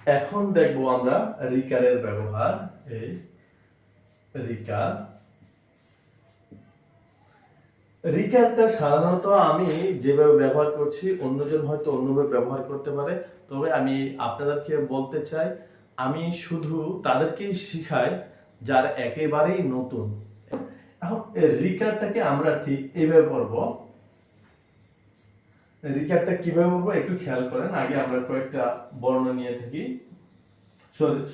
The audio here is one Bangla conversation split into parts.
এখন দেখবো আমরা রিকারের ব্যবহার। এই রিকার রিকারটা সাধারণত আমি যেভাবে ব্যবহার করছি অন্যজন হয়তো অন্যভাবে ব্যবহার করতে পারে, তবে আমি আপনাদেরকে বলতে চাই আমি শুধু তাদেরকেই শিখাই যারা একেবারেই নতুন। এখন রিকারটাকে আমরা ঠিক এইভাবে পড়বো। রিকারটা কিভাবে পড়বো একটু খেয়াল করেন। আগে আমরা কয়েকটা বর্ণ নিয়ে থাকি,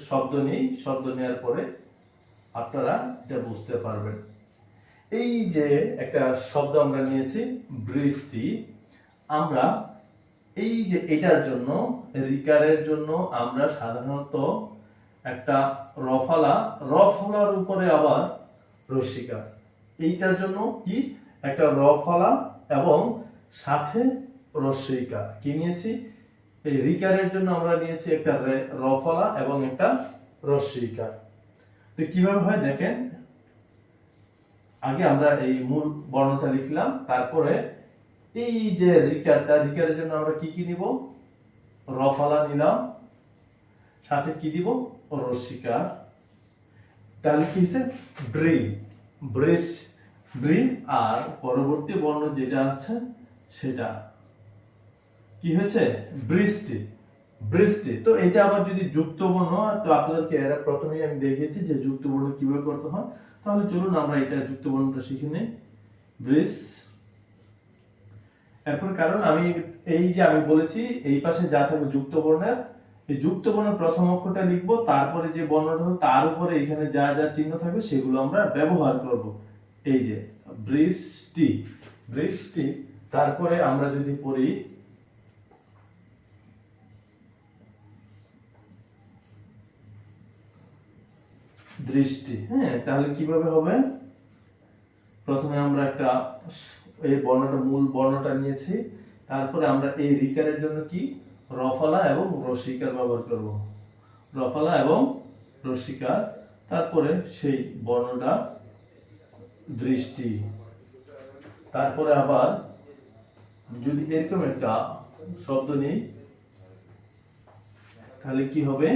শব্দ নেই, শব্দ নেওয়ার পরে আপনারা এটা বুঝতে পারবেন। এই যে একটা শব্দ আমরা নিয়েছি বৃষ্টি, আমরা এই যে এটার জন্য রিকারের জন্য আমরা সাধারণত একটা রফলার উপরে আবার রসিকা, এইটার জন্য কি একটা রফলা এবং সাথে রসিকা কি নিয়েছি। এই রিকারের জন্য আমরা নিয়েছি একটা রফলা এবং একটা রসিকা। তো কিভাবে হয় দেখেন, আগে আমরা এই মূল বর্ণটা লিখলাম, তারপরে এই যে রিকারের জন্য আমরা কি কি নিব, রফলা নিলাম, সাথে কি দিব রসিকা। তাহলে কি হচ্ছে ব্রি, আর পরবর্তী বর্ণ যেটা আছে সেটা কি হয়েছে বৃষ্টি। তো এটা আবার যদি যুক্ত বর্ণ হয়, তো আপনাদেরকে এর প্রথমেই আমি দেখিয়েছি যে যুক্ত বর্ণ কিভাবে করতে হয়। তাহলে চলুন আমরা এটা যুক্ত বর্ণটা শিখে নেই। এখন কারণ আমি এই যে আমি বলেছি এই পাশে যা থাকবে যুক্ত বর্ণের, এই যুক্ত বর্ণের প্রথম অক্ষরটা লিখবো, তারপরে যে বর্ণটা হবে তার উপরে এখানে যা যা চিহ্ন থাকবে সেগুলো আমরা ব্যবহার করব। এই যে বৃষ্টি, তারপরে আমরা যদি পড়ি দৃষ্টি, হ্যাঁ, তাহলে কিভাবে হবে, প্রথমে আমরা একটা এই বর্ণটা মূল বর্ণটা নিয়েছি, তারপরে আমরা এই রিকারের জন্য কি রফলা এবং রসিকার ব্যবহার করব, রফলা এবং রসিকার, তারপরে সেই বর্ণটা দৃষ্টি। তারপরে আবার যদি এরকম একটা শব্দ নেই তাহলে কি হবে,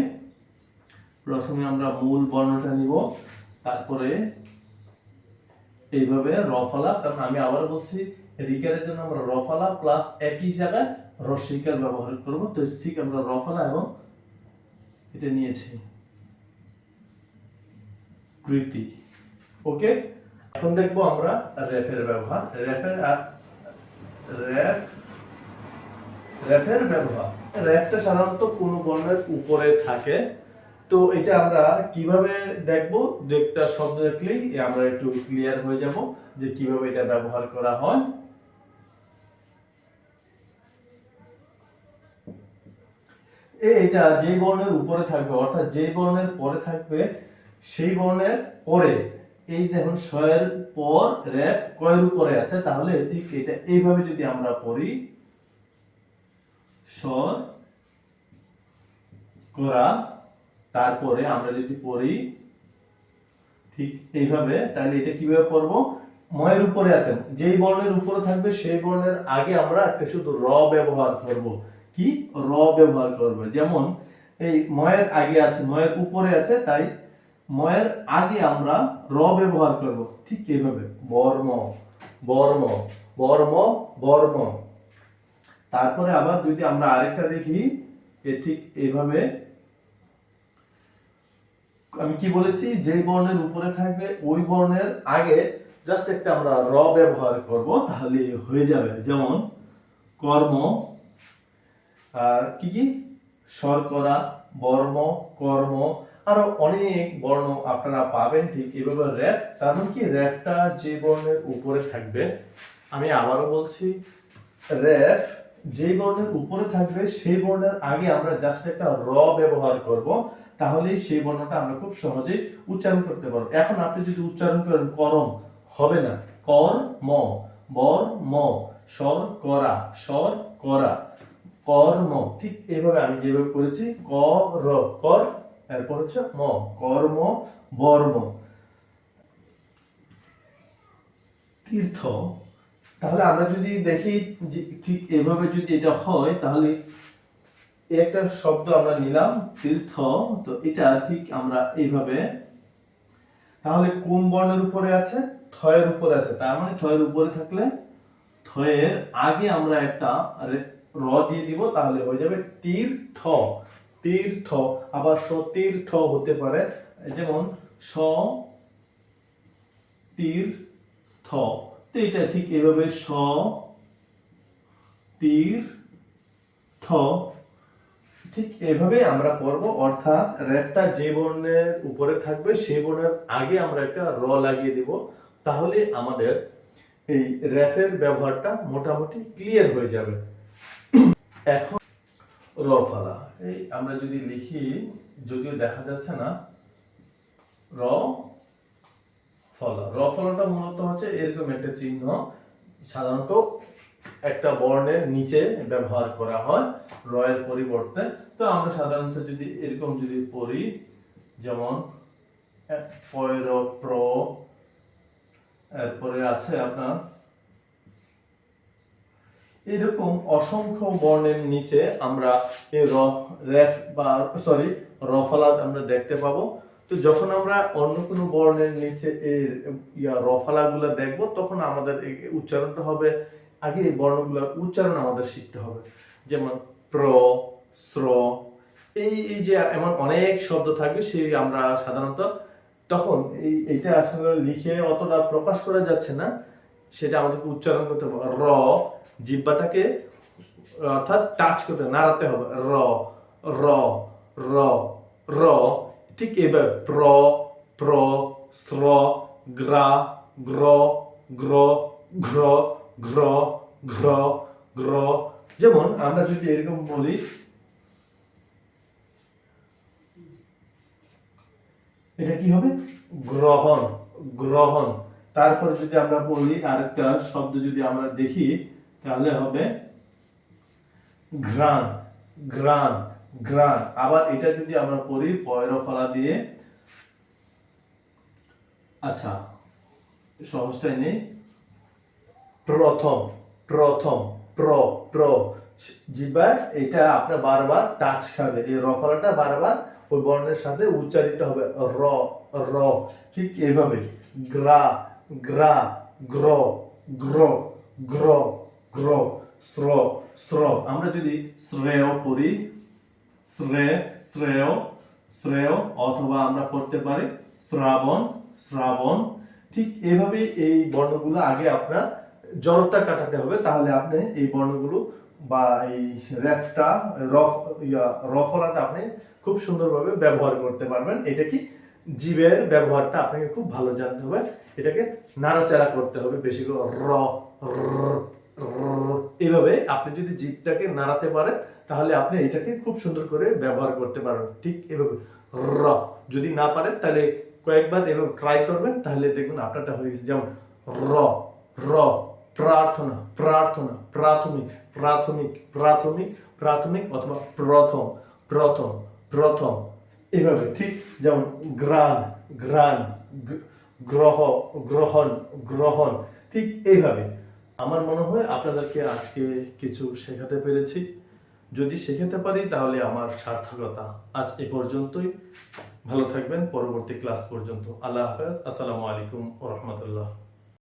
প্রথমে আমরা মূল বর্ণটা নিব, তারপরে এইভাবে রফলা, কারণ আমি আবার বলছি রিকারের জন্য আমরা রফলা প্লাস একই জায়গায় রসিকার ব্যবহার করব। তো ঠিক আমরা রফলা এবং এটা নিয়েছি কৃতি। ওকে, এখন দেখবো আমরা রেফের ব্যবহার। রেফের ব্যবহার, রেফটা সাধারণত কোন বর্ণের উপরে থাকে। তো এটা আমরা কিভাবে দেখবো, একটা শব্দ দেখলেই আমরা একটু ক্লিয়ার হয়ে যাব যে কিভাবে এটা ব্যবহার করা হয়। এটা যে বর্ণের উপরে থাকবে, অর্থাৎ যে বর্ণের পরে থাকবে সেই বর্ণের পরে, এই দেখুন শয়ের পর রেফ কয়ের উপরে আছে, তাহলে ঠিক এটা এইভাবে যদি আমরা পড়ি স্বর করা, তারপরে আমরা যদি পড়ি ঠিক এইভাবে, তাহলে এটা কিভাবে পড়বো, ময়ের উপরে আছেন যেই বর্ণের উপরে থাকবে সেই বর্ণের আগে আমরা একটা শুধু র ব্যবহার করব। কি র ব্যবহার করব, যেমন এই ময়ের আগে আছে, ময়ের উপরে আছে, তাই ময়ের আগে আমরা র ব্যবহার করব। ঠিক এইভাবে বর্ম বর্ম বর্ম বর্ম। তারপরে আবার যদি আমরা আরেকটা দেখি, ঠিক এইভাবে আমি কি বলেছি, যে বর্ণের উপরে থাকবে ওই বর্ণের আগে জাস্ট একটা আমরা র ব্যবহার করব, তাহলে হয়ে যাবে। যেমন কর্ম, আর কি কি শর্করা, বর্ম, কর্ম, আরো অনেক বর্ণ আপনারা পাবেন ঠিক এভাবে রেফ। তার মানে কি রেফটা যে বর্ণের উপরে থাকবে, আমি আবারও বলছি রেফ যে বর্ণের উপরে থাকবে সেই বর্ণের আগে আমরা জাস্ট একটা র ব্যবহার করব, তাহলেই সেই বর্ণটা আমরা খুব সহজেই উচ্চারণ করতে পারবো। এখন আপনি যদি উচ্চারণ করেন করম, হবে না, কর ম, বর ম, স্বর করা, স্বর করা, কর্ম, ঠিক এইভাবে আমি যেভাবে করেছি কর কর, এরপর হচ্ছে ম, কর্ম বর্ম। তীর্থ, তাহলে আমরা যদি দেখি ঠিক এভাবে যদি এটা হয়, তাহলে একটা শব্দ আমরা নিলাম তীর্থ, তো এটা ঠিক আমরা এইভাবে, তাহলে কোন বর্ণের উপরে আছে? থয়ের উপরে আছে, তার মানে থয়ের উপরে থাকলে থয়ের আগে আমরা একটা র দিয়ে দিব, তাহলে হয়ে যাবে তীর্থ। তীর্থ। আবার সতীর্থ হতে পারে, যেমন স তীর্থ। তো এটা ঠিক এইভাবে স তীর্থ, ঠিক এভাবে আমরা পড়ব। অর্থাৎ রেফটা যে বর্ণের উপরে থাকবে সেই বর্ণের আগে আমরা একটা র লাগিয়ে দিব, তাহলে আমাদের এই রেফের ব্যবহারটা মোটামুটি ক্লিয়ার হয়ে যাবে। এখন র ফলা, এই আমরা যদি লিখি, যদিও দেখা যাচ্ছে না, র ফলা। র ফলাটা মূলত হচ্ছে এরকম একটা চিহ্ন, সাধারণত একটা বর্ণের নিচে ব্যবহার করা হয় র এর পরিবর্তে। তো আমরা সাধারণত যদি এরকম যদি পড়ি, যেমন পয়র প্র, এরপরে আছে আপনার এরকম অসংখ্য বর্ণের নিচে আমরা এই রেফ বা রফালাত আমরা দেখতে পাবো। তো যখন আমরা অন্য কোনো বর্ণের নিচে এই রফালাগুলো দেখব, তখন আমাদের উচ্চারণটা হবে, আগে এই বর্ণগুলোর উচ্চারণ আমাদের শিখতে হবে। যেমন প্র, স্র, এই যে এমন অনেক শব্দ থাকবে, সেই আমরা সাধারণত তখন এইটা আসলে লিখে অতটা প্রকাশ করা যাচ্ছে না, সেটা আমাদেরকে উচ্চারণ করতে হবে। র, জিহ্বাটাকে অর্থাৎ টাচ করতে, নাড়াতে হবে। র র র র, ঠিক এভাবে প্র প্র, স্র, গ্রা, গ্র, গ্র, ঘ্র, ঘ্র, ঘ্র, গ্র। যেমন আমরা যদি এরকম বলি, এটা কি হবে? গ্রহণ, গ্রহণ। তারপরে যদি আমরা বলি আরেকটা শব্দ যদি আমরা দেখি, তাহলে হবে ঘ্রাণ, ঘ্রাণ, ঘ্রাণ। আবার এটা যদি আমরা পড়ি পয়র ফলা দিয়ে, আচ্ছা সহজটাই নেই, প্রথম, প্রথম, প্র প্র, জিহ্বা এটা আপনার বারবার টাচ খাবে, এই রফলাটা বারবার ওই বর্ণের সাথে উচ্চারিত হবে। র র, ঠিক এইভাবে গ্রা গ্রা, গ্র গ্র, গ্র গ্র, স্র স্র। আমরা যদি শ্রেয় পড়ি, শ্রেয় শ্রেয় শ্রেয়, অথবা আমরা পড়তে পারি শ্রাবণ শ্রাবণ। ঠিক এভাবে এই বর্ণগুলো আগে আপনার জড়তা কাটাতে হবে, তাহলে আপনি এই বর্ণগুলো বা এই রেফটা রফলাটা আপনি খুব সুন্দরভাবে ব্যবহার করতে পারবেন। এটা কি জীবের ব্যবহারটা আপনাকে খুব ভালো জানতে হবে, এটাকে নাড়াচাড়া করতে হবে বেশি করে। র এইভাবে আপনি যদি জিভটাকে নাড়াতে পারেন, তাহলে আপনি এটাকে খুব সুন্দর করে ব্যবহার করতে পারবেন। ঠিক এভাবে র, যদি না পারেন তাহলে কয়েকবার এভাবে ট্রাই করবেন, তাহলে দেখবেন আপনারটা হয়ে গেছে। যেমন র র, প্রার্থনা প্রার্থনা, প্রাথমিক প্রাথমিক প্রাথমিক প্রাথমিক, অথবা প্রথম প্রথম প্রথম, এভাবে। ঠিক যেমন গ্রাণ গ্রাণ, গ্রহ গ্রহণ গ্রহণ, ঠিক এইভাবে। আমার মনে হয় আপনাদেরকে আজকে কিছু শেখাতে পেরেছি। যদি শেখাতে পারি তাহলে আমার সার্থকতা। আজ এ পর্যন্তই। ভালো থাকবেন পরবর্তী ক্লাস পর্যন্ত। আল্লাহ হাফেজ। আসসালামু আলাইকুম ওয়া রাহমাতুল্লাহ।